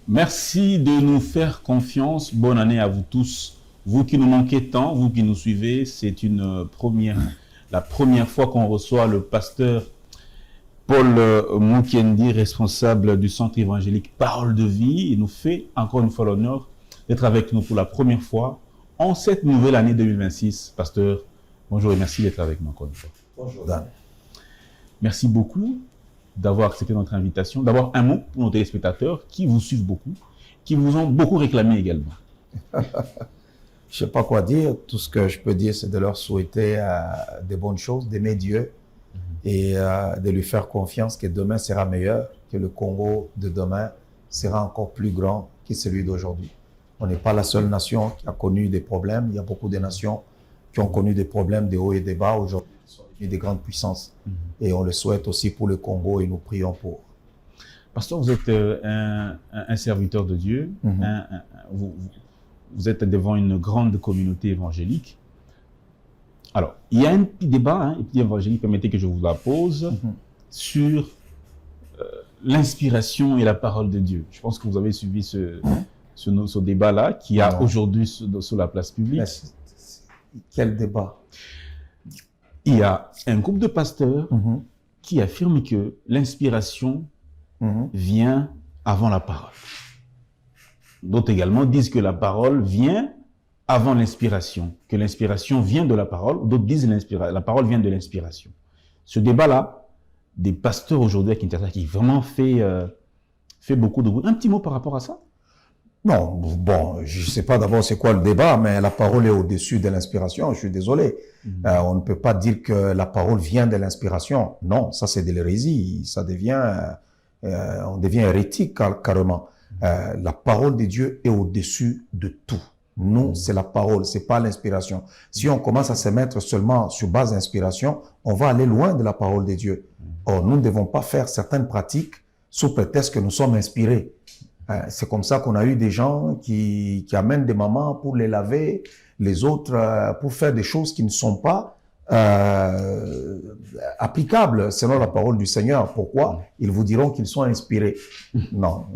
Merci de nous faire confiance. Bonne année à vous tous. Vous qui nous manquez tant, vous qui nous suivez, c'est la première fois qu'on reçoit le pasteur Paul Moukendi, responsable du centre évangélique Parole de Vie. Il nous fait encore une fois l'honneur d'être avec nous pour la première fois en cette nouvelle année 2026. Pasteur, bonjour et merci d'être avec nous encore une fois. Bonjour Dan. Merci beaucoup d'avoir accepté notre invitation. D'abord, un mot pour nos téléspectateurs qui vous suivent beaucoup, qui vous ont beaucoup réclamé également. Je ne sais pas quoi dire. Tout ce que je peux dire, c'est de leur souhaiter des bonnes choses, d'aimer Dieu et de lui faire confiance que demain sera meilleur, que le Congo de demain sera encore plus grand que celui d'aujourd'hui. On n'est pas la seule nation qui a connu des problèmes. Il y a beaucoup de nations qui ont connu des problèmes de haut et de bas aujourd'hui. Des grandes puissances. Et on le souhaite aussi pour le Congo et nous prions pour. Pasteur, vous êtes un serviteur de Dieu, vous êtes devant une grande communauté évangélique. Alors, il y a un petit débat, un petit évangélique, permettez que je vous la pose, sur l'inspiration et la parole de Dieu. Je pense que vous avez suivi ce débat-là qui a aujourd'hui sur la place publique. Quel débat? Il y a un groupe de pasteurs qui affirme que l'inspiration vient avant la parole. D'autres également disent que la parole vient avant l'inspiration, que l'inspiration vient de la parole. D'autres disent que la parole vient de l'inspiration. Ce débat-là, des pasteurs aujourd'hui à Kinshasa qui vraiment fait beaucoup de bruit. Un petit mot par rapport à ça? Non, bon, je ne sais pas d'abord c'est quoi le débat, mais la parole est au-dessus de l'inspiration, je suis désolé. On ne peut pas dire que la parole vient de l'inspiration. Non, ça c'est de l'hérésie, ça devient, on devient hérétique carrément. La parole de Dieu est au-dessus de tout. Nous, c'est la parole, c'est pas l'inspiration. Si on commence à se mettre seulement sur base d'inspiration, on va aller loin de la parole de Dieu. Or, nous ne devons pas faire certaines pratiques sous prétexte que nous sommes inspirés. C'est comme ça qu'on a eu des gens qui amènent des mamans pour les laver, les autres pour faire des choses qui ne sont pas applicables selon la parole du Seigneur. Pourquoi? Ils vous diront qu'ils sont inspirés. Non,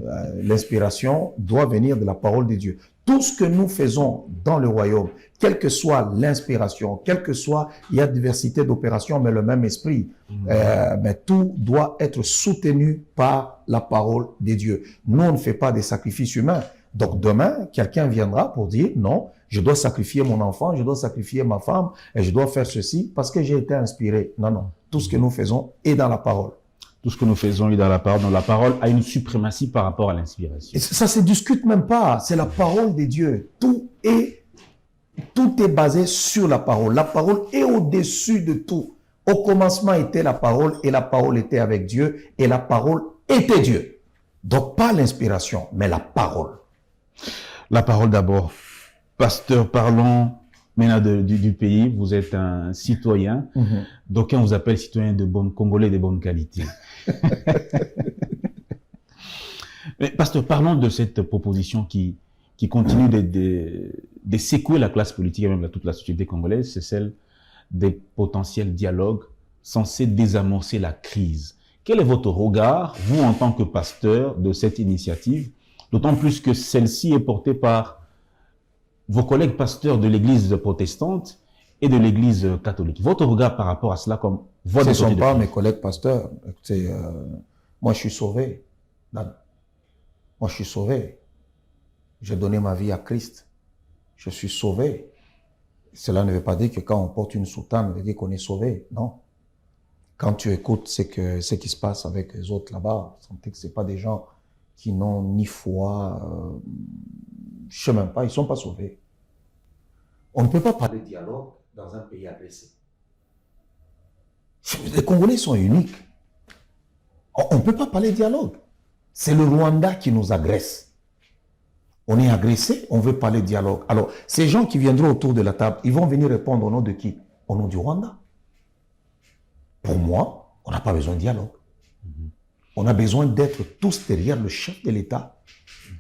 l'inspiration doit venir de la parole de Dieu. Tout ce que nous faisons dans le royaume, quelle que soit l'inspiration, quelle que soit, il y a diversité d'opérations, mais le même esprit, mais tout doit être soutenu par la parole de Dieu. Nous, on ne fait pas des sacrifices humains. Donc demain, quelqu'un viendra pour dire, non, je dois sacrifier mon enfant, je dois sacrifier ma femme, et je dois faire ceci parce que j'ai été inspiré. Non, non, tout ce que nous faisons est dans la parole. Tout ce que nous faisons est dans la parole. Donc la parole a une suprématie par rapport à l'inspiration. Ça se discute même pas. C'est la parole de Dieu. Tout est basé sur la parole. La parole est au-dessus de tout. Au commencement était la parole et la parole était avec Dieu et la parole était Dieu. Donc pas l'inspiration, mais la parole. La parole d'abord. Pasteur, parlons maintenant du pays. Vous êtes un citoyen. D'aucuns vous appellent citoyen de bonne Congolais de bonne qualité. Mais pasteur, parlons de cette proposition qui continue de secouer la classe politique et même toute la société congolaise. C'est celle des potentiels dialogues censés désamorcer la crise. Quel est votre regard, vous en tant que pasteur, de cette initiative? D'autant plus que celle-ci est portée par vos collègues pasteurs de l'église protestante et de l'église catholique. Votre regard par rapport à cela comme voix de Ce ne sont pas mes collègues pasteurs. Moi, je suis sauvé. Moi, je suis sauvé. J'ai donné ma vie à Christ. Je suis sauvé. Cela ne veut pas dire que quand on porte une soutane, ça veut dire qu'on est sauvé. Non. Quand tu écoutes ce qui se passe avec les autres là-bas, sentez que ce pas des gens qui n'ont ni foi, je sais même pas, ils ne sont pas sauvés. On ne peut pas parler de dialogue dans un pays agressé. Les Congolais sont uniques. On ne peut pas parler de dialogue. C'est le Rwanda qui nous agresse. On est agressé, on veut parler de dialogue. Alors, ces gens qui viendront autour de la table, ils vont venir répondre au nom de qui? Au nom du Rwanda. Pour moi, on n'a pas besoin de dialogue. On a besoin d'être tous derrière le chef de l'État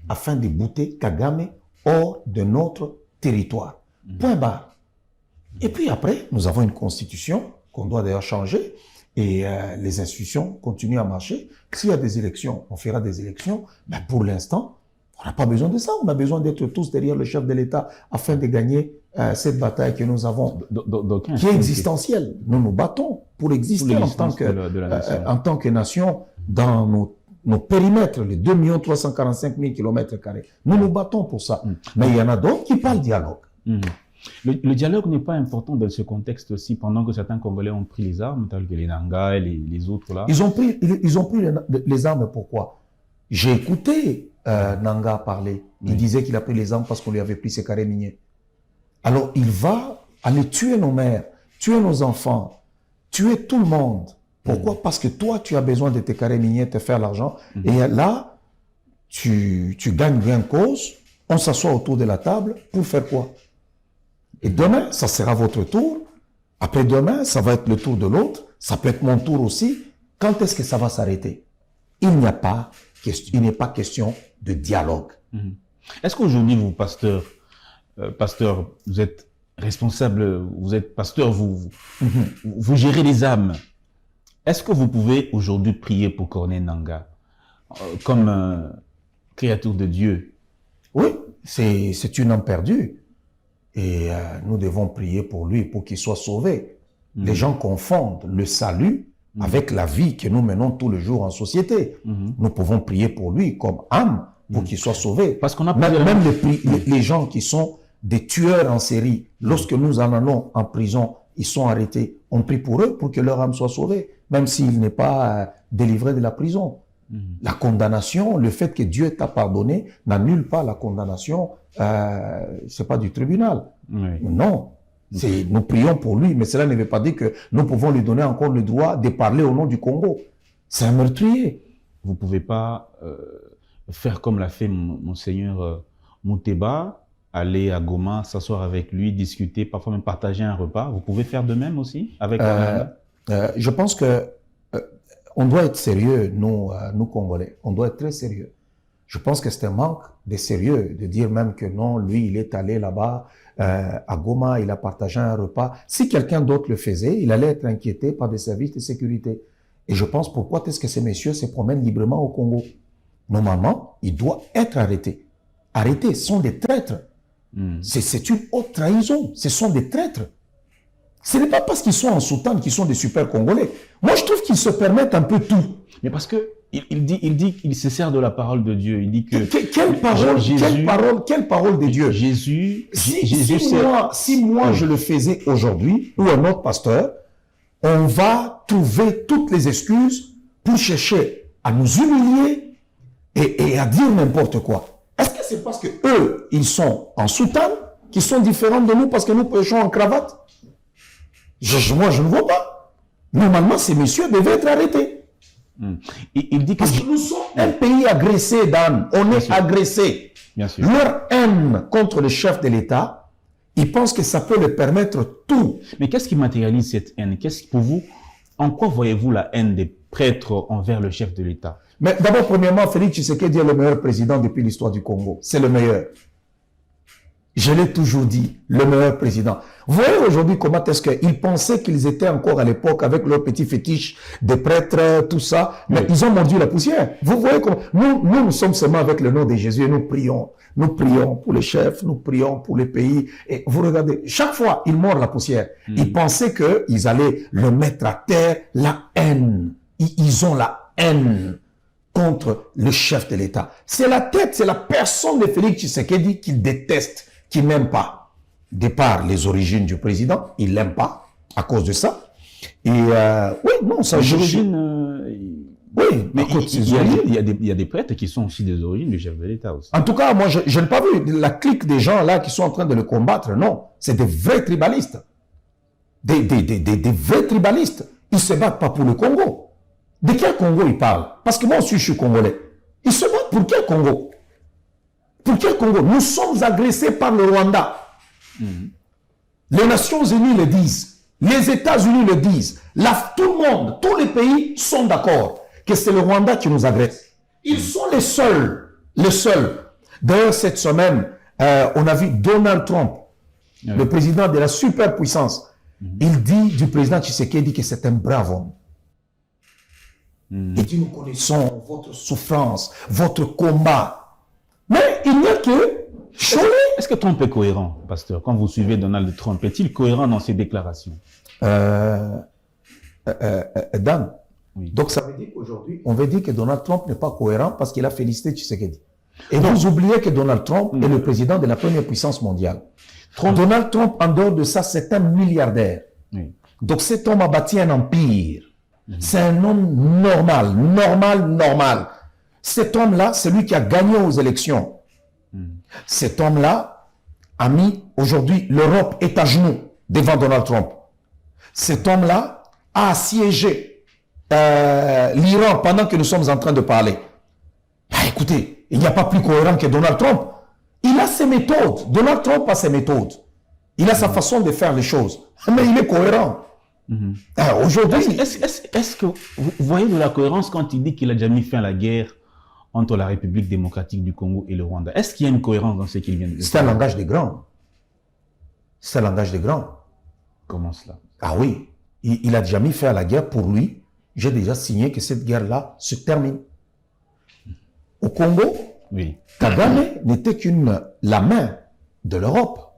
afin de bouter Kagame hors de notre territoire. Point barre. Et puis après, nous avons une constitution qu'on doit d'ailleurs changer et les institutions continuent à marcher. S'il y a des élections, on fera des élections. Mais pour l'instant, On n'a pas besoin de ça. On a besoin d'être tous derrière le chef de l'État afin de gagner cette bataille que nous avons, qui est existentielle. Nous nous battons pour exister en tant que nation dans nos périmètres, les 2 345 000 km². Nous nous battons pour ça. Mais il y en a d'autres qui parlent dialogue. Le dialogue n'est pas important dans ce contexte aussi, pendant que certains Congolais ont pris les armes, tels que les Nanga et les autres là. Ils ont pris les armes, pourquoi? J'ai écouté Nanga parler. Il disait qu'il a pris les armes parce qu'on lui avait pris ses carrés miniers. Alors il va aller tuer nos mères, tuer nos enfants, tuer tout le monde. Pourquoi? Parce que toi, tu as besoin de tes carrés miniers, te faire l'argent. Et là, tu gagnes bien cause, on s'assoit autour de la table pour faire quoi? Et demain, ça sera votre tour. Après-demain, ça va être le tour de l'autre. Ça peut être mon tour aussi. Quand est-ce que ça va s'arrêter? Il n'est pas question de dialogue. Est-ce qu'aujourd'hui, vous, pasteur, vous êtes responsable, vous êtes pasteur, vous gérez les âmes. Est-ce que vous pouvez aujourd'hui prier pour Corneille Nangaa comme créature de Dieu? Oui, c'est une âme perdue. Et nous devons prier pour lui, pour qu'il soit sauvé. Les gens confondent le salut avec la vie que nous menons tous les jours en société. Nous pouvons prier pour lui comme âme, pour qu'il soit sauvé. Parce qu'on a même les gens qui sont des tueurs en série, lorsque nous en allons en prison, ils sont arrêtés. On prie pour eux pour que leur âme soit sauvée, même s'il n'est pas délivré de la prison. La condamnation, le fait que Dieu t'a pardonné, n'annule pas la condamnation. C'est pas du tribunal. Non. Nous prions pour lui, mais cela ne veut pas dire que nous pouvons lui donner encore le droit de parler au nom du Congo. C'est un meurtrier. Vous pouvez pas faire comme l'a fait Monseigneur Mouteba, aller à Goma, s'asseoir avec lui, discuter, parfois même partager un repas. Vous pouvez faire de même aussi avec je pense que on doit être sérieux, nous Congolais. On doit être très sérieux. Je pense que c'est un manque de sérieux de dire même que non, lui, il est allé là-bas à Goma, il a partagé un repas. Si quelqu'un d'autre le faisait, il allait être inquiété par des services de sécurité. Et je pense, pourquoi est-ce que ces messieurs se promènent librement au Congo? Normalement, il doit être arrêté. Arrêtés, ce sont des traîtres. C'est une haute trahison. Ce sont des traîtres. Ce n'est pas parce qu'ils sont en soutane qu'ils sont des super Congolais. Moi, je trouve qu'ils se permettent un peu tout. Mais parce que il dit qu'il se sert de la parole de Dieu. Il dit que quelle parole de Dieu? Jésus, si moi je le faisais aujourd'hui, ou un autre pasteur, on va trouver toutes les excuses pour chercher à nous humilier et à dire n'importe quoi. Est-ce que c'est parce que eux, ils sont en soutane, qu'ils sont différents de nous parce que nous prêchons en cravate? Moi, je ne vois pas. Normalement, ces messieurs devaient être arrêtés. Il dit que parce que nous sommes un pays agressé, Dan. On est agressé. Bien sûr. Leur haine contre le chef de l'État, ils pensent que ça peut leur permettre tout. Mais qu'est-ce qui matérialise cette haine? Pour vous, en quoi voyez-vous la haine des prêtres envers le chef de l'État? Mais d'abord, premièrement, Félix Tshisekedi est le meilleur président depuis l'histoire du Congo. C'est le meilleur. Je l'ai toujours dit, le meilleur président. Vous voyez aujourd'hui comment est-ce qu'ils pensaient qu'ils étaient encore à l'époque avec leurs petits fétiches des prêtres, tout ça, mais ils ont mordu la poussière. Vous voyez comment nous sommes seulement avec le nom de Jésus et nous prions. Nous prions pour les chefs, nous prions pour les pays. Et vous regardez, chaque fois, ils mordent la poussière. Ils pensaient qu'ils allaient le mettre à terre, la haine. Ils ont la haine contre le chef de l'État. C'est la tête, c'est la personne de Félix Tshisekedi qu'ils détestent, qu'ils n'aiment pas. De par les origines du président, ils l'aiment pas à cause de ça. Et oui, non, ça. Les origines. Oui, mais il y a des prêtres qui sont aussi des origines du chef de l'État aussi. En tout cas, moi, je n'ai pas vu la clique des gens là qui sont en train de le combattre. Non, c'est des vrais tribalistes, des vrais tribalistes. Ils se battent pas pour le Congo. De quel Congo ils parlent? Parce que moi aussi, je suis congolais. Ils se battent pour quel Congo? Pour quel Congo? Nous sommes agressés par le Rwanda. Les Nations Unies le disent. Les États-Unis le disent. Tout le monde, tous les pays sont d'accord que c'est le Rwanda qui nous agresse. Ils sont les seuls. Les seuls. D'ailleurs, cette semaine, on a vu Donald Trump, le président de la superpuissance. Il dit du président Tshisekedi que c'est un brave homme. Il dit, nous connaissons votre souffrance, votre combat. Mais il n'y a que Cholet. Est-ce que Trump est cohérent, pasteur? Quand vous suivez Donald Trump, est-il cohérent dans ses déclarations? Dan, Oui. donc ça veut dire qu'aujourd'hui, on veut dire que Donald Trump n'est pas cohérent parce qu'il a félicité Tshisekedi. Et vous oubliez que Donald Trump est le président de la première puissance mondiale. Donald Trump, en dehors de ça, c'est un milliardaire. Oui. Donc cet homme a bâti un empire. C'est un homme normal. Cet homme-là, c'est lui qui a gagné aux élections. Cet homme-là a mis, aujourd'hui, l'Europe est à genoux devant Donald Trump. Cet homme-là a assiégé l'Iran pendant que nous sommes en train de parler. Écoutez, il n'y a pas plus cohérent que Donald Trump. Il a ses méthodes. Donald Trump a ses méthodes. Il a sa façon de faire les choses. Mais il est cohérent. Aujourd'hui... Est-ce que vous voyez de la cohérence quand il dit qu'il a déjà mis fin à la guerre entre la République démocratique du Congo et le Rwanda? Est-ce qu'il y a une cohérence dans ce qu'il vient de dire? C'est un langage des grands. C'est un langage des grands. Comment cela? Ah oui, il a déjà mis fin à la guerre pour lui. J'ai déjà signé que cette guerre-là se termine. Au Congo, Oui. Kagame n'était la main de l'Europe.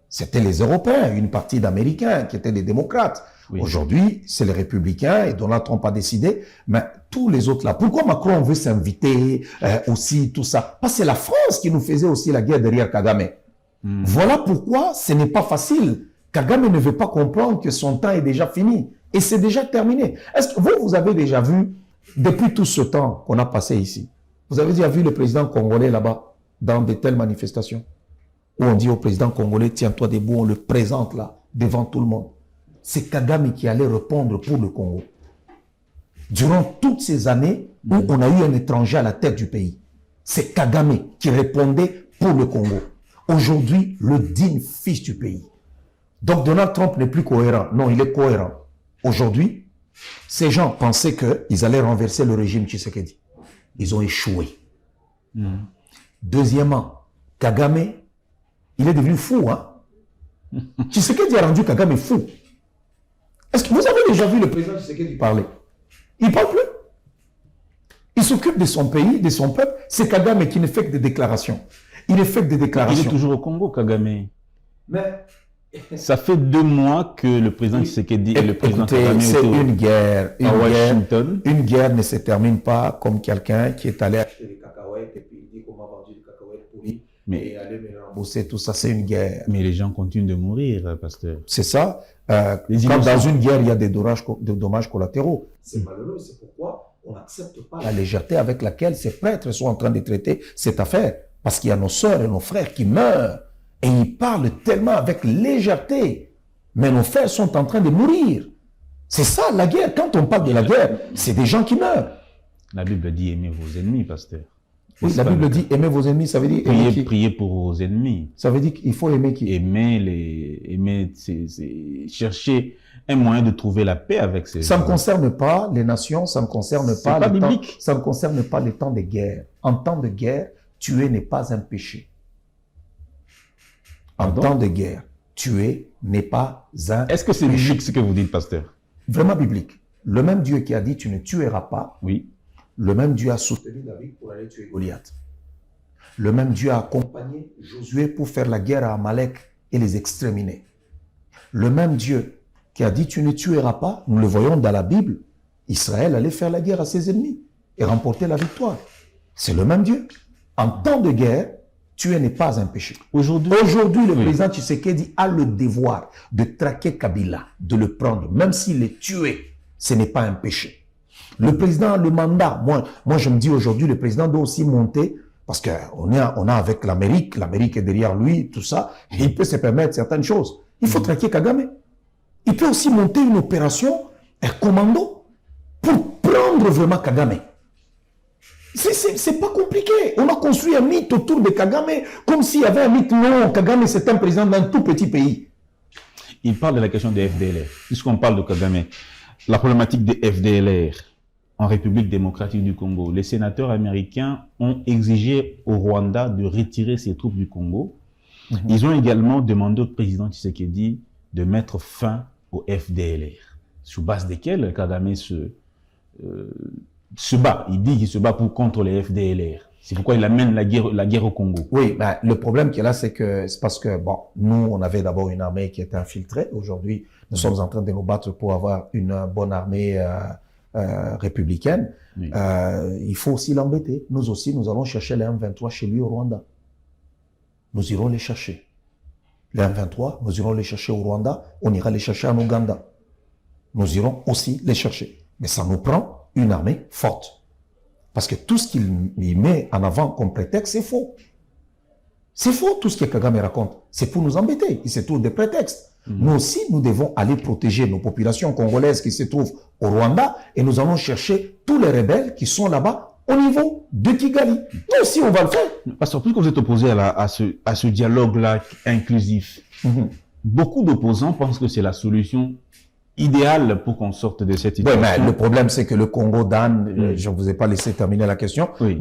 C'était les Européens, une partie d'Américains qui étaient des démocrates. Oui. Aujourd'hui, c'est les républicains et Donald Trump a décidé, mais tous les autres là, pourquoi Macron veut s'inviter aussi, tout ça? Parce que c'est la France qui nous faisait aussi la guerre derrière Kagame. Voilà pourquoi ce n'est pas facile. Kagame ne veut pas comprendre que son temps est déjà fini. Et c'est déjà terminé. Est-ce que vous avez déjà vu, depuis tout ce temps qu'on a passé ici, vous avez déjà vu le président congolais là-bas, dans de telles manifestations, où on dit au président congolais, tiens-toi debout, on le présente là, devant tout le monde. C'est Kagame qui allait répondre pour le Congo. Durant toutes ces années où on a eu un étranger à la tête du pays, c'est Kagame qui répondait pour le Congo. Aujourd'hui, le digne fils du pays. Donc Donald Trump n'est plus cohérent. Non, il est cohérent. Aujourd'hui, ces gens pensaient qu'ils allaient renverser le régime Tshisekedi. Ils ont échoué. Deuxièmement, Kagame, il est devenu fou. Tshisekedi a rendu Kagame fou. Est-ce que vous avez déjà vu le président Tshisekedi parler? Il ne parle plus. Il s'occupe de son pays, de son peuple. C'est Kagame qui ne fait que des déclarations. Il ne fait que des déclarations. Il est toujours au Congo, Kagame. Mais ça fait 2 mois que le président Tshisekedi et le président Kagame c'est une guerre. Washington. Une guerre ne se termine pas comme quelqu'un qui est allé acheter des cacahuètes et puis il dit qu'on m'a vendu des cacahuètes pourries et aller me rembourser. Tout ça, c'est une guerre. Mais les gens continuent de mourir, pasteur. C'est ça. Quand dans une guerre, il y a des dommages collatéraux. C'est malheureux. C'est pourquoi on n'accepte pas la légèreté avec laquelle ces prêtres sont en train de traiter cette affaire. Parce qu'il y a nos sœurs et nos frères qui meurent. Et ils parlent tellement avec légèreté. Mais nos frères sont en train de mourir. C'est ça, la guerre. Quand on parle de la guerre, c'est des gens qui meurent. La Bible dit aimez vos ennemis, pasteur. Oui, la Bible dit aimez vos ennemis, ça veut dire priez pour vos ennemis. Ça veut dire qu'il faut aimer qui? Chercher un moyen de trouver la paix avec ces gens. Ça ne concerne pas les nations, ça ne concerne pas le temps. Ça ne concerne pas les temps de guerre. En temps de guerre, tuer n'est pas un péché. En temps de guerre, tuer n'est pas un Est-ce que c'est péché. biblique ce que vous dites, pasteur? Vraiment biblique. Le même Dieu qui a dit tu ne tueras pas, Oui. le même Dieu a soutenu David pour aller tuer Goliath. Le même Dieu a accompagné Josué pour faire la guerre à Amalek et les exterminer. Le même Dieu qui a dit tu ne tueras pas, nous le voyons dans la Bible, Israël allait faire la guerre à ses ennemis et remporter la victoire. C'est le même Dieu. En temps de guerre, tuer n'est pas un péché. Aujourd'hui, le président Tshisekedi a le devoir de traquer Kabila, de le prendre, même s'il est tué, ce n'est pas un péché. Le président a le mandat. Moi je me dis aujourd'hui, le président doit aussi monter, parce qu'on a avec l'Amérique est derrière lui, tout ça, et il peut se permettre certaines choses. Il faut traquer Kagame. Il peut aussi monter une opération, un commando, pour prendre vraiment Kagame. C'est pas compliqué. On a construit un mythe autour de Kagame, comme s'il y avait un mythe. Non, Kagame, c'est un président d'un tout petit pays. Il parle de la question des FDLR. Puisqu'on parle de Kagame, la problématique des FDLR en République démocratique du Congo, les sénateurs américains ont exigé au Rwanda de retirer ses troupes du Congo. Ils ont également demandé au président Tshisekedi de mettre fin aux FDLR, sous base desquelles Kagame se bat. Il dit qu'il se bat contre les FDLR. C'est pourquoi il amène la guerre au Congo. Oui, ben, le problème qui est là, c'est parce que, bon, nous, on avait d'abord une armée qui était infiltrée. Aujourd'hui, nous sommes en train de nous battre pour avoir une bonne armée républicaine. Oui. Il faut aussi l'embêter. Nous aussi, nous allons chercher les M23 chez lui au Rwanda. Nous irons les chercher. Les M23, nous irons les chercher au Rwanda. On ira les chercher en Ouganda. Nous irons aussi les chercher. Mais ça nous prend une armée forte. Parce que tout ce qu'il met en avant comme prétexte, c'est faux. C'est faux tout ce que Kagame raconte. C'est pour nous embêter. Il se trouve des prétextes. Nous aussi, nous devons aller protéger nos populations congolaises qui se trouvent au Rwanda et nous allons chercher tous les rebelles qui sont là-bas au niveau de Kigali. Nous aussi, on va le faire. Parce que plus que vous êtes opposé à ce dialogue-là inclusif, beaucoup d'opposants pensent que c'est la solution idéale pour qu'on sorte de cette situation. Oui, mais le problème, c'est que le Congo, Dan, je ne vous ai pas laissé terminer la question. Oui.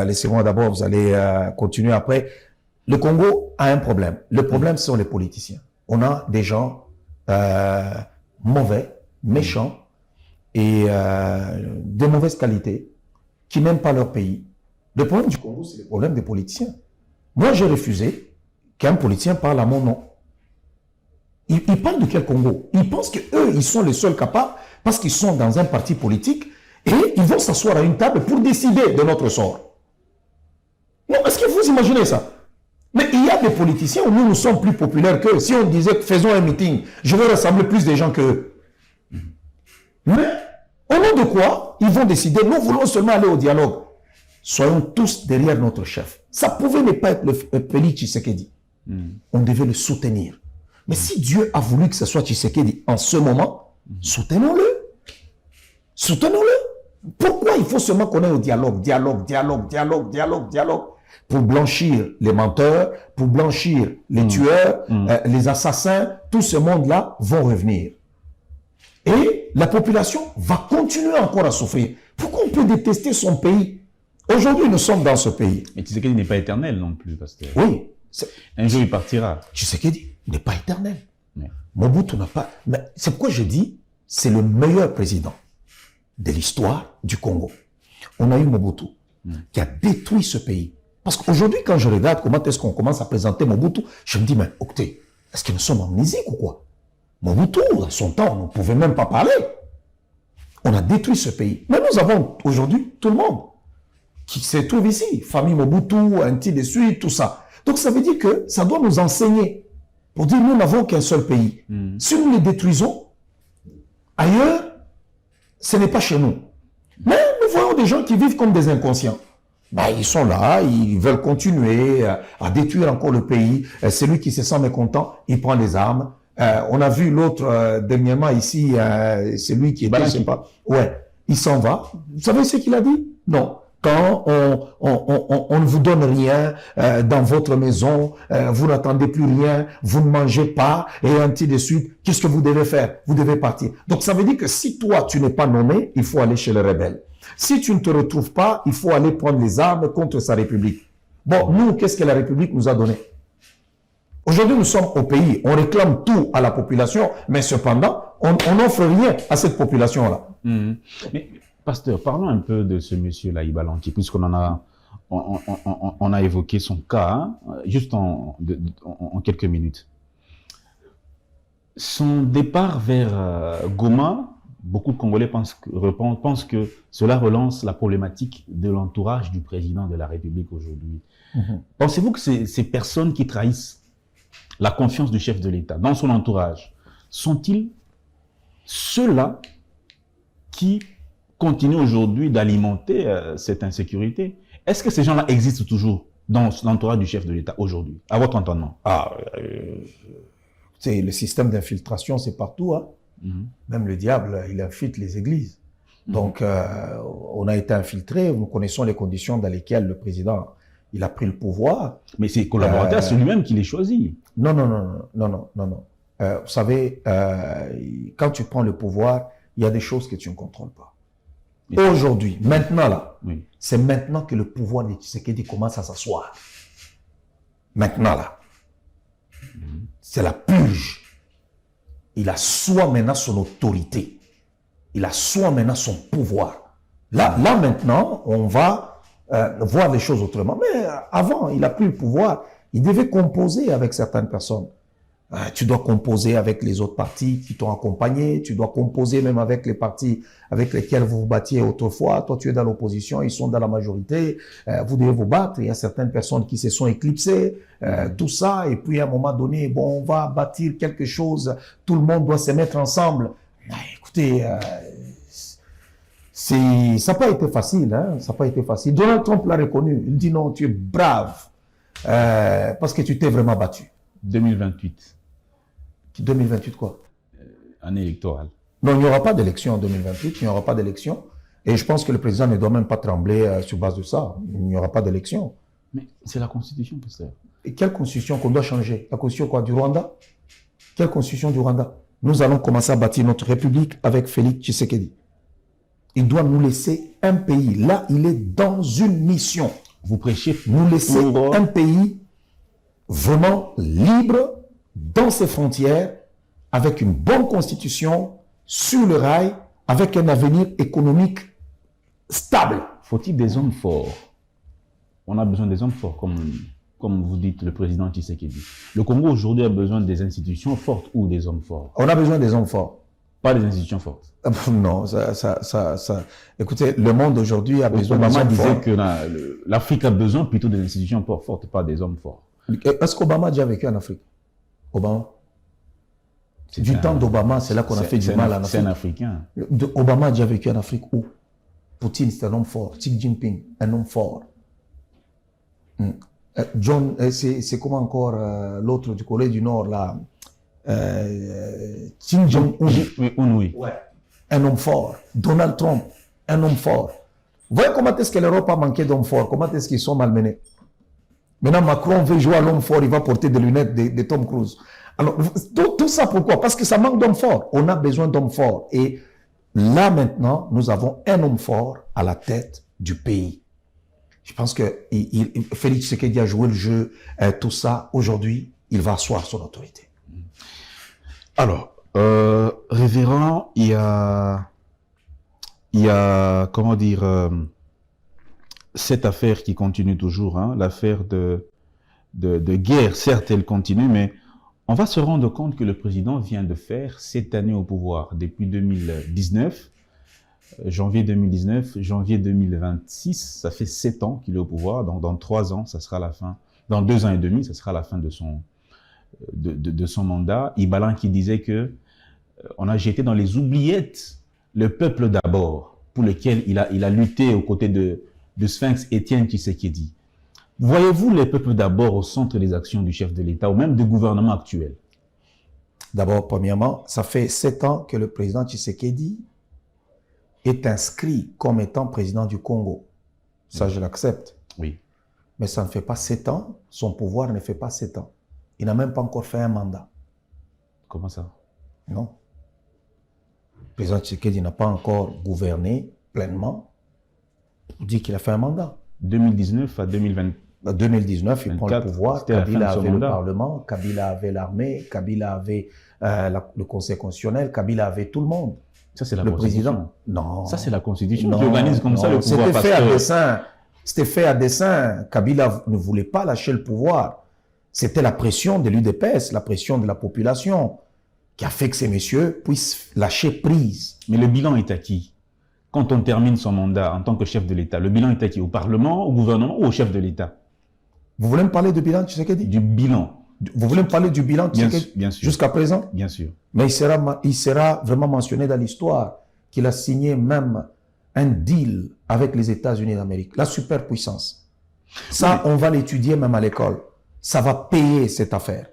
Laissez-moi d'abord, vous allez continuer après. Le Congo a un problème. Le problème, ce sont les politiciens. On a des gens mauvais, méchants et de mauvaise qualité qui n'aiment pas leur pays. Le problème du Congo, c'est le problème des politiciens. Moi, j'ai refusé qu'un politicien parle à mon nom. Ils parlent de quel Congo? Ils pensent qu'eux, ils sont les seuls capables parce qu'ils sont dans un parti politique et ils vont s'asseoir à une table pour décider de notre sort. Non, est-ce que vous imaginez ça? Mais il y a des politiciens où nous sommes plus populaires qu'eux. Si on disait, faisons un meeting, je vais rassembler plus de gens qu'eux. Mais, au nom de quoi, ils vont décider, nous voulons seulement aller au dialogue. Soyons tous derrière notre chef. Ça pouvait ne pas être le Félix Tshisekedi. On devait le soutenir. Mais si Dieu a voulu que ce soit Tshisekedi en ce moment, soutenons-le. Soutenons-le. Pourquoi il faut seulement qu'on ait au dialogue, dialogue pour blanchir les menteurs, pour blanchir les tueurs, les assassins, tout ce monde-là vont revenir. Et la population va continuer encore à souffrir. Pourquoi on peut détester son pays? Aujourd'hui, nous sommes dans ce pays. Mais Tshisekedi n'est pas éternel non plus, pasteur. Oui. Un jour, il partira. Tshisekedi n'est pas éternel. Oui. Mobutu n'a pas... Mais c'est pourquoi je dis, c'est le meilleur président de l'histoire du Congo. On a eu Mobutu qui a détruit ce pays. Parce qu'aujourd'hui, quand je regarde comment est-ce qu'on commence à présenter Mobutu, je me dis, mais écoutez, est-ce que nous sommes amnésiques ou quoi? Mobutu, à son temps, on ne pouvait même pas parler. On a détruit ce pays. Mais nous avons aujourd'hui tout le monde qui se trouve ici. Famille Mobutu, ainsi de suite, tout ça. Donc ça veut dire que ça doit nous enseigner pour dire nous n'avons qu'un seul pays. Si nous les détruisons, ailleurs, ce n'est pas chez nous. Mais nous voyons des gens qui vivent comme des inconscients. Ben, ils sont là, ils veulent continuer à détruire encore le pays. Celui qui se sent mécontent, il prend les armes. On a vu l'autre dernièrement ici, celui qui était, je sais pas, ouais, il s'en va. Vous savez ce qu'il a dit? Non. Quand on ne vous donne rien dans votre maison, vous n'attendez plus rien, vous ne mangez pas, et ainsi de suite, qu'est-ce que vous devez faire? Vous devez partir. Donc ça veut dire que si toi, tu n'es pas nommé, il faut aller chez les rebelles. Si tu ne te retrouves pas, il faut aller prendre les armes contre sa République. Bon, nous, qu'est-ce que la République nous a donné? Aujourd'hui, nous sommes au pays, on réclame tout à la population, mais cependant, on n'offre rien à cette population-là. Mais, pasteur, parlons un peu de ce monsieur-là, Ibalanki, puisqu'on on a évoqué son cas, hein, juste en quelques minutes. Son départ vers Goma, beaucoup de Congolais pensent que cela relance la problématique de l'entourage du président de la République aujourd'hui. Pensez-vous que ces personnes qui trahissent la confiance du chef de l'État dans son entourage, sont-ils ceux-là qui continuent aujourd'hui d'alimenter cette insécurité? Est-ce que ces gens-là existent toujours dans l'entourage du chef de l'État aujourd'hui, à votre entendement? Le système d'infiltration, c'est partout. Hein. Même le diable, il infiltre les églises. Donc, on a été infiltré. Nous connaissons les conditions dans lesquelles le président il a pris le pouvoir. Mais ses collaborateurs, c'est lui-même qui les choisit. Non. Vous savez, quand tu prends le pouvoir, il y a des choses que tu ne contrôles pas. Aujourd'hui, maintenant là, c'est maintenant que le pouvoir de Tshisekedi commence à s'asseoir. Maintenant là. C'est la purge. Il assoit maintenant son autorité. Il assoit maintenant son pouvoir. Là maintenant, on va voir les choses autrement. Mais avant, il a pris le pouvoir. Il devait composer avec certaines personnes. Tu dois composer avec les autres partis qui t'ont accompagné. Tu dois composer même avec les partis avec lesquels vous vous battiez autrefois. Toi, tu es dans l'opposition, ils sont dans la majorité. Vous devez vous battre. Il y a certaines personnes qui se sont éclipsées. Tout ça. Et puis, à un moment donné, bon, on va bâtir quelque chose. Tout le monde doit se mettre ensemble. Écoutez, ça n'a pas été facile. Hein? Ça n'a pas été facile. Donald Trump l'a reconnu. Il dit non, tu es brave. Parce que tu t'es vraiment battu. 2028. 2028 quoi? Année électorale. Non, il n'y aura pas d'élection en 2028, il n'y aura pas d'élection. Et je pense que le président ne doit même pas trembler sur base de ça. Il n'y aura pas d'élection. Mais c'est la constitution, pasteur. Et quelle constitution qu'on doit changer? La constitution quoi? Du Rwanda? Quelle constitution du Rwanda? Nous allons commencer à bâtir notre république avec Félix Tshisekedi. Il doit nous laisser un pays. Là, il est dans une mission. Vous prêchez nous laisser un pays vraiment libre dans ses frontières, avec une bonne constitution, sur le rail, avec un avenir économique stable. Faut-il des hommes forts? On a besoin des hommes forts, comme vous dites, le président Tshisekedi. Le Congo aujourd'hui a besoin des institutions fortes ou des hommes forts? On a besoin des hommes forts. Pas des institutions fortes. Non, écoutez, le monde aujourd'hui a besoin des hommes forts. Obama disait que l'Afrique a besoin plutôt des institutions fortes, pas des hommes forts. Est-ce qu'Obama a déjà vécu en Afrique? Obama? Du temps d'Obama, c'est là qu'on a fait du mal en Afrique. C'est un Africain. Obama a déjà vécu en Afrique où? Poutine, c'est un homme fort. Xi Jinping, un homme fort. John, c'est comment encore l'autre du Corée du Nord, là? Kim Jong-un. Oui. Ouais. Un homme fort. Donald Trump, un homme fort. Vous voyez comment est-ce que l'Europe a manqué d'hommes forts? Comment est-ce qu'ils sont malmenés? Maintenant, Macron veut jouer à l'homme fort, il va porter des lunettes de Tom Cruise. Alors, tout ça pourquoi? Parce que ça manque d'hommes forts. On a besoin d'hommes forts. Et là, maintenant, nous avons un homme fort à la tête du pays. Je pense que Félix Tshisekedi a joué le jeu, tout ça. Aujourd'hui, il va asseoir son autorité. Alors, révérend, il y a comment dire, cette affaire qui continue toujours, hein, l'affaire de guerre, certes, elle continue, mais on va se rendre compte que le président vient de faire 7 années au pouvoir, depuis 2019, janvier 2019, janvier 2026, ça fait 7 ans qu'il est au pouvoir, donc dans 3 ans, ça sera la fin, dans 2 ans et demi, ça sera la fin de son mandat. Ibalan qui disait que on a jeté dans les oubliettes le peuple d'abord, pour lequel il a lutté aux côtés de Sphinx Étienne Tshisekedi. Voyez-vous les peuples d'abord au centre des actions du chef de l'État ou même du gouvernement actuel? D'abord, premièrement, ça fait 7 ans que le président Tshisekedi est inscrit comme étant président du Congo. Ça, je l'accepte. Oui. Mais ça ne fait pas 7 ans, son pouvoir ne fait pas 7 ans. Il n'a même pas encore fait un mandat. Comment ça? Non. Le président Tshisekedi n'a pas encore gouverné pleinement pour dire qu'il a fait un mandat. 2019 à 2020. 2019, il prend le pouvoir, Kabila avait le Parlement, Kabila avait l'armée, Kabila avait le Conseil constitutionnel, Kabila avait tout le monde. Ça, c'est la le Constitution. Président. Non. Ça, c'est la Constitution qui organise comme ça le pouvoir. C'était fait à dessein. C'était fait à dessein. Kabila ne voulait pas lâcher le pouvoir. C'était la pression de l'UDPS, la pression de la population, qui a fait que ces messieurs puissent lâcher prise. Mais le bilan est à qui? Quand on termine son mandat en tant que chef de l'État, le bilan est à qui? Au Parlement, au gouvernement ou au chef de l'État? Vous voulez me parler du bilan Tshisekedi? Du bilan. Vous voulez me parler du bilan Tshisekedi? Bien sûr. Jusqu'à présent? Bien sûr. Mais il sera vraiment mentionné dans l'histoire qu'il a signé même un deal avec les États-Unis d'Amérique, la superpuissance. Ça, on va l'étudier même à l'école. Ça va payer cette affaire.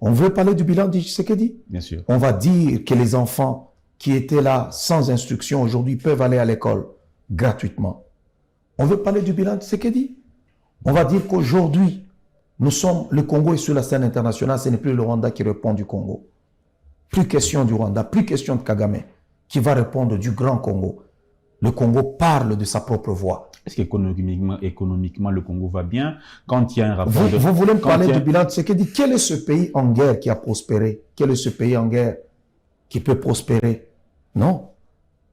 On veut parler du bilan de Tshisekedi? Bien sûr. On va dire que les enfants qui étaient là sans instruction aujourd'hui peuvent aller à l'école gratuitement. On veut parler du bilan de Tshisekedi? On va dire qu'aujourd'hui, le Congo est sur la scène internationale, ce n'est plus le Rwanda qui répond du Congo. Plus question du Rwanda, plus question de Kagame, qui va répondre du Grand Congo. Le Congo parle de sa propre voix. Est-ce qu'économiquement, le Congo va bien? Quand il y a un rapport vous voulez me parler du bilan de Tshisekedi? Quel est ce pays en guerre qui a prospéré? Quel est ce pays en guerre qui peut prospérer? Non.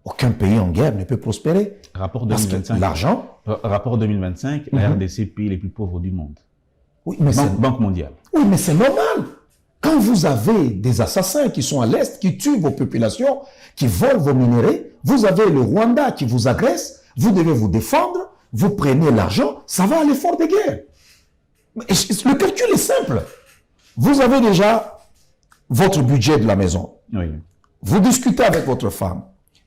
Aucun pays en guerre ne peut prospérer. Rapport Parce que 2025. l'argent... Rapport 2025, la RDC, pays les plus pauvres du monde. Oui, mais Banque mondiale. Oui, mais c'est normal. Quand vous avez des assassins qui sont à l'Est, qui tuent vos populations, qui volent vos minéraux, vous avez le Rwanda qui vous agresse, vous devez vous défendre, vous prenez l'argent, ça va à l'effort de guerre. Le calcul est simple. Vous avez déjà votre budget de la maison. Oui. Vous discutez avec votre femme.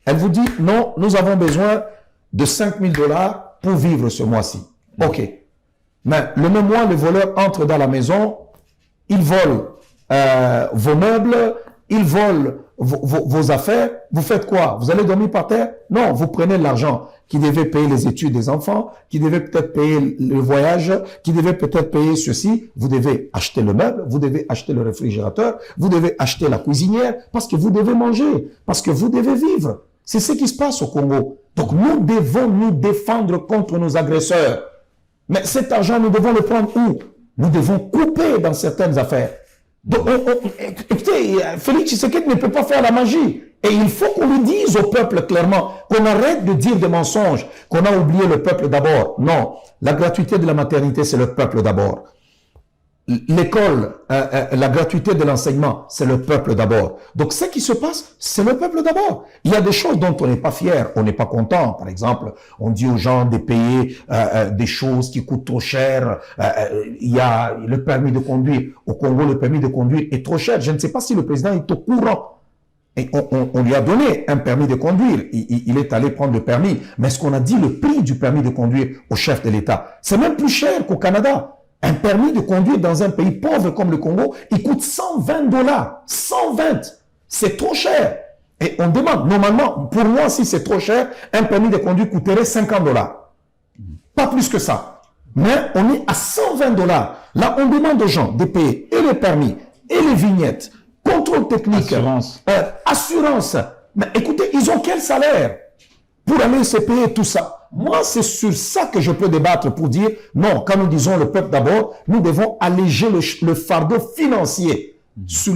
Elle vous dit, non, nous avons besoin de 5 000 $ pour vivre ce mois-ci. OK. Mais le même mois, le voleur entre dans la maison, il vole vos meubles, il vole vos affaires. Vous faites quoi? Vous allez dormir par terre? Non, vous prenez l'argent qui devait payer les études des enfants, qui devait peut-être payer le voyage, qui devait peut-être payer ceci. Vous devez acheter le meuble, vous devez acheter le réfrigérateur, vous devez acheter la cuisinière, parce que vous devez manger, parce que vous devez vivre. C'est ce qui se passe au Congo. Donc nous devons nous défendre contre nos agresseurs. Mais cet argent, nous devons le prendre où? Nous devons couper dans certaines affaires. Donc, écoutez, Félix Tshisekedi ne peut pas faire la magie. Et il faut qu'on lui dise au peuple clairement, qu'on arrête de dire des mensonges, qu'on a oublié le peuple d'abord. Non, la gratuité de la maternité, c'est le peuple d'abord. L'école, la gratuité de l'enseignement, c'est le peuple d'abord. Donc, ce qui se passe, c'est le peuple d'abord. Il y a des choses dont on n'est pas fier, on n'est pas content. Par exemple, on dit aux gens de payer des choses qui coûtent trop cher. Il y a le permis de conduire. Au Congo, le permis de conduire est trop cher. Je ne sais pas si le président est au courant. Et on lui a donné un permis de conduire. Il est allé prendre le permis. Mais est-ce qu'on a dit le prix du permis de conduire au chef de l'État? C'est même plus cher qu'au Canada. Un permis de conduire dans un pays pauvre comme le Congo, il coûte 120 $. 120. C'est trop cher. Et on demande, normalement, pour moi, si c'est trop cher, un permis de conduire coûterait 50 $. Pas plus que ça. Mais on est à 120 $. Là, on demande aux gens de payer et le permis, et les vignettes, contrôle technique, assurance. Mais écoutez, ils ont quel salaire pour aller se payer tout ça? Moi, c'est sur ça que je peux débattre pour dire, non, quand nous disons le peuple d'abord, nous devons alléger le fardeau financier sur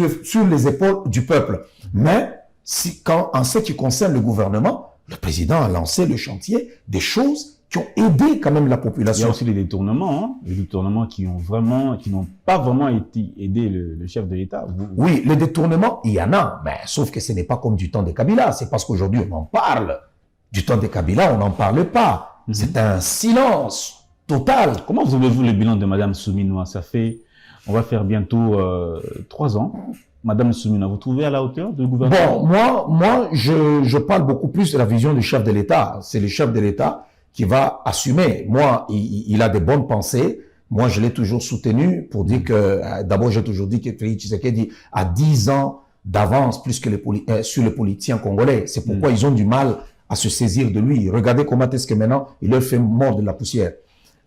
les épaules du peuple. Mais, en ce qui concerne le gouvernement, le président a lancé le chantier des choses qui ont aidé quand même la population. Il y a aussi les détournements, les détournements qui n'ont pas vraiment aidé le chef de l'État. Oui, les détournements, il y en a, mais sauf que ce n'est pas comme du temps de Kabila. C'est parce qu'aujourd'hui, on en parle. Du temps de Kabila, on n'en parle pas. C'est un silence total. Comment vous avez-vous le bilan de Mme Souminoua? On va faire bientôt 3 ans. Madame Souminoua, vous trouvez à la hauteur du gouvernement? Bon, moi, je parle beaucoup plus de la vision du chef de l'État. C'est le chef de l'État qui va assumer. Moi, il a des bonnes pensées. Moi, je l'ai toujours soutenu pour dire que, d'abord, j'ai toujours dit que Félix Tshisekedi a 10 ans d'avance plus que sur les politiciens congolais. C'est pourquoi ils ont du mal à se saisir de lui. Regardez comment est-ce que maintenant, il leur fait mordre de la poussière.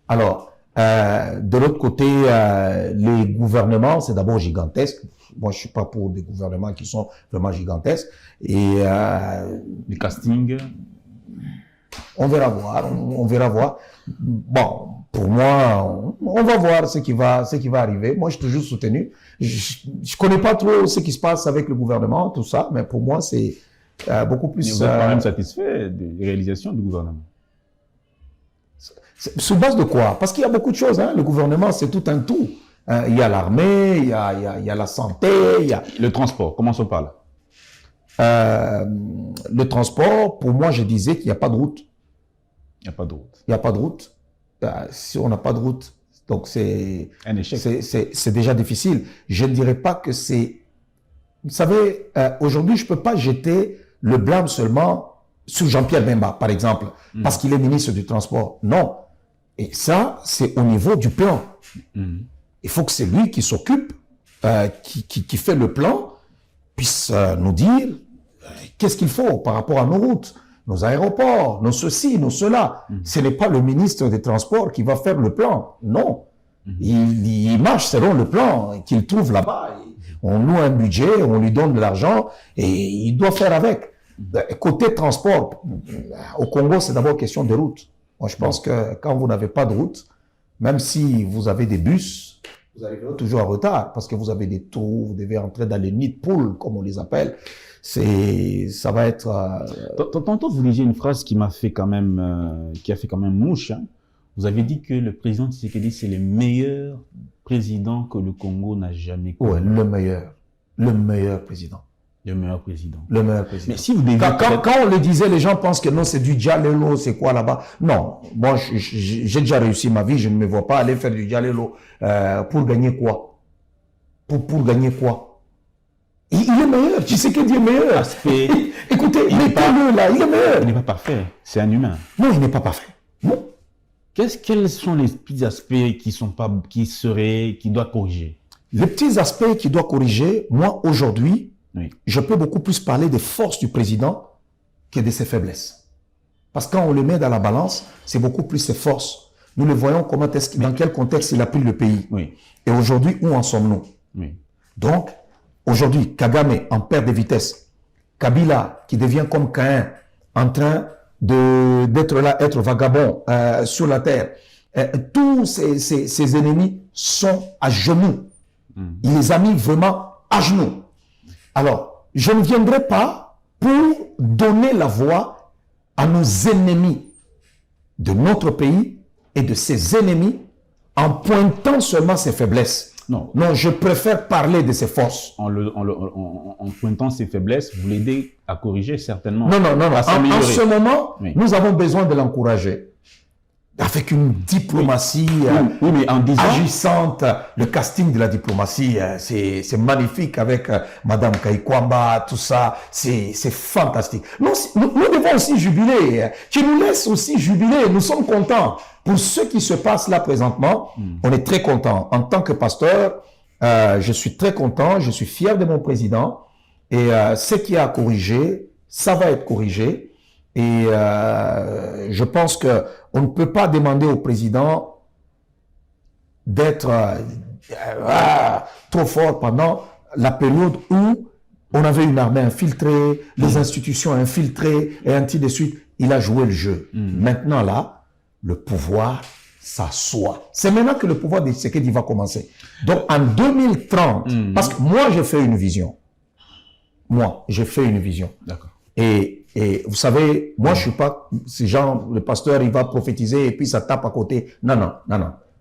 Alors, de l'autre côté, les gouvernements, c'est d'abord gigantesque. Moi, je suis pas pour des gouvernements qui sont vraiment gigantesques. Et le casting, on verra voir, on verra voir. Bon, pour moi, on va voir ce qui va arriver. Moi, je suis toujours soutenu. Je connais pas trop ce qui se passe avec le gouvernement, tout ça, mais pour moi, c'est beaucoup plus... Vous êtes quand même satisfait des réalisations du gouvernement? Sous base de quoi? Parce qu'il y a beaucoup de choses. Hein. Le gouvernement, c'est tout un tout. Il y a l'armée, il y a la santé, il y a... Le transport, commençons par là. Le transport, pour moi, je disais qu'il n'y a pas de route. Il n'y a pas de route. Il n'y a pas de route. Si on n'a pas de route, donc c'est... Un échec. C'est déjà difficile. Je ne dirais pas que c'est... Vous savez, aujourd'hui, je ne peux pas jeter le blâme seulement sur Jean-Pierre Bemba, par exemple, parce qu'il est ministre du Transport. Non. Et ça, c'est au niveau du plan. Il faut que c'est lui qui s'occupe, qui fait le plan, puisse nous dire qu'est-ce qu'il faut par rapport à nos routes, nos aéroports, nos ceci, nos cela. Ce n'est pas le ministre des Transports qui va faire le plan. Non. Il marche selon le plan qu'il trouve là-bas. On loue un budget, on lui donne de l'argent et il doit faire avec. Côté transport, au Congo, c'est d'abord question de route. Moi, je pense que quand vous n'avez pas de route, même si vous avez des bus, vous arriverez toujours en retard parce que vous avez des trous, vous devez entrer dans les nids de poules, comme on les appelle. Ça va être... Tantôt, vous disiez une phrase qui m'a fait quand même, qui a fait quand même mouche. Hein. Vous avez dit que le président Tshisekedi, c'est le meilleur président que le Congo n'a jamais connu. Ouais, le meilleur président. Le meilleur président. Le meilleur président. Mais si vous devez... Quand on le disait, les gens pensent que non, c'est du Dialelo, c'est quoi là-bas? Non, moi, j'ai déjà réussi ma vie, je ne me vois pas aller faire du Dialelo. Pour gagner quoi? Pour gagner quoi? Il est meilleur, tu sais qu'il est meilleur. Aspect... Écoutez, mettez-le là, il est meilleur. Il n'est pas parfait, c'est un humain. Non, il n'est pas parfait. Non. Quels sont les petits aspects qui doit corriger? Les petits aspects qu'il doit corriger, moi, aujourd'hui, oui. Je peux beaucoup plus parler des forces du président que de ses faiblesses. Parce que quand on le met dans la balance, c'est beaucoup plus ses forces. Nous le voyons dans quel contexte il a pris le pays. Oui. Et aujourd'hui, où en sommes-nous? Oui. Donc, aujourd'hui, Kagame en perte de vitesse. Kabila qui devient comme Caïn, en train d'être là, être vagabond sur la terre. Tous ces ennemis sont à genoux. Il les a mis vraiment à genoux. Alors, je ne viendrai pas pour donner la voix à nos ennemis de notre pays et de ses ennemis en pointant seulement ses faiblesses. Non, je préfère parler de ses forces. En pointant ses faiblesses, vous l'aidez à corriger certainement. Non. En ce moment, oui. Nous avons besoin de l'encourager. Avec une diplomatie oui, mais en disant... agissante. Le casting de la diplomatie, c'est magnifique avec Madame Kaikwamba, tout ça. C'est fantastique. Nous devons aussi jubiler. Tu nous laisses aussi jubiler. Nous sommes contents. Pour ce qui se passe là présentement, on est très contents. En tant que pasteur, je suis très content. Je suis fier de mon président. Et ce qui a à corriger, ça va être corrigé. Et je pense que on ne peut pas demander au président d'être trop fort pendant la période où on avait une armée infiltrée, les institutions infiltrées, et ainsi de suite. Il a joué le jeu. Maintenant là, le pouvoir s'assoit. C'est maintenant que le pouvoir de Tshisekedi va commencer. Donc en 2030, parce que moi j'ai fait une vision. D'accord. Et vous savez, moi, je suis pas ces gens, le pasteur, il va prophétiser et puis ça tape à côté. Non.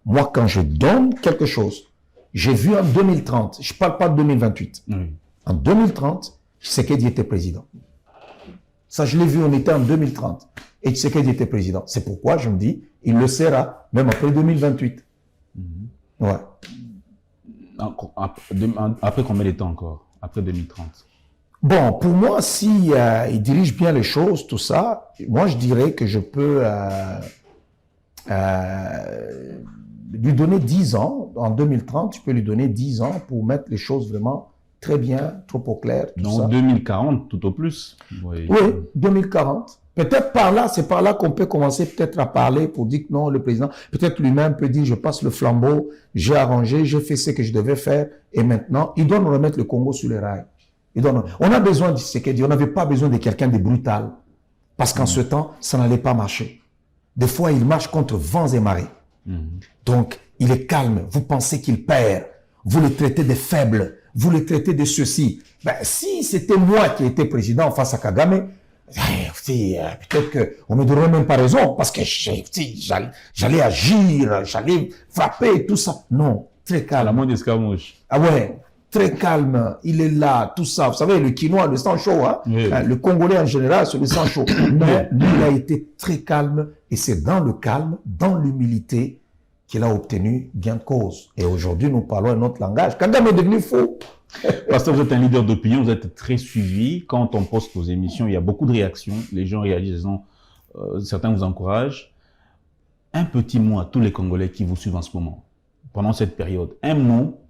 Moi, quand je donne quelque chose, j'ai vu en 2030, je parle pas de 2028. En 2030, Tshisekedi était président. Ça, je l'ai vu, on était en 2030. Et Tshisekedi était président. C'est pourquoi je me dis, il le sera, même après 2028. Ouais. Après combien de temps encore? Après 2030? Bon, pour moi, si il dirige bien les choses, tout ça, moi je dirais que je peux lui donner 10 ans. En 2030, je peux lui donner 10 ans pour mettre les choses vraiment très bien, trop au clair. Donc 2040, tout au plus. Oui, 2040. Peut-être par là, c'est par là qu'on peut commencer peut-être à parler pour dire que non, le président, peut-être lui-même peut dire, je passe le flambeau, j'ai arrangé, j'ai fait ce que je devais faire, et maintenant, il doit nous remettre le Congo sur les rails. On a besoin de Tshisekedi, on n'avait pas besoin de quelqu'un de brutal. Parce qu'en ce temps, ça n'allait pas marcher. Des fois, il marche contre vents et marées. Donc, il est calme. Vous pensez qu'il perd. Vous le traitez de faible. Vous le traitez de ceci. Si c'était moi qui étais président face à Kagame, peut-être qu'on ne me donnerait même pas raison. Parce que j'allais agir, j'allais frapper, tout ça. Non, très calme. À la moindre escarmouche. Ah ouais. Très calme, il est là, tout ça. Vous savez, le Quinois, le sang chaud, hein? Oui. Le Congolais en général, c'est le sang chaud. Mais lui, il a été très calme et c'est dans le calme, dans l'humilité qu'il a obtenu gain de cause. Et aujourd'hui, nous parlons un autre langage. Kagame est devenu faux. Parce que vous êtes un leader d'opinion, vous êtes très suivi. Quand on poste vos émissions, il y a beaucoup de réactions. Les gens réagissent, certains vous encouragent. Un petit mot à tous les Congolais qui vous suivent en ce moment, pendant cette période. Un mot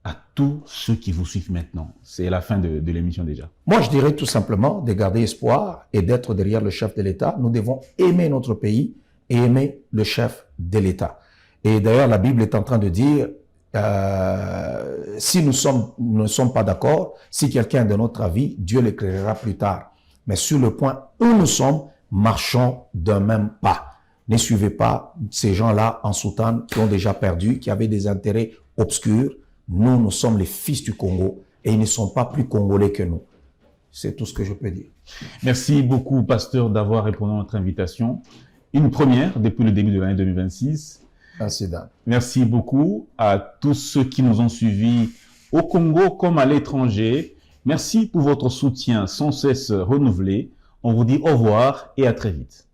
à tous ceux qui vous suivent maintenant. C'est la fin de l'émission déjà. Moi, je dirais tout simplement de garder espoir et d'être derrière le chef de l'État. Nous devons aimer notre pays et aimer le chef de l'État. Et d'ailleurs, la Bible est en train de dire, si nous ne sommes pas d'accord, si quelqu'un est de notre avis, Dieu l'éclairera plus tard. Mais sur le point où nous sommes, marchons d'un même pas. Ne suivez pas ces gens-là en soutane qui ont déjà perdu, qui avaient des intérêts obscure. Nous, nous sommes les fils du Congo et ils ne sont pas plus congolais que nous. C'est tout ce que je peux dire. Merci beaucoup, pasteur, d'avoir répondu à notre invitation. Une première depuis le début de l'année 2026. Merci, Dan. Merci beaucoup à tous ceux qui nous ont suivis au Congo comme à l'étranger. Merci pour votre soutien sans cesse renouvelé. On vous dit au revoir et à très vite.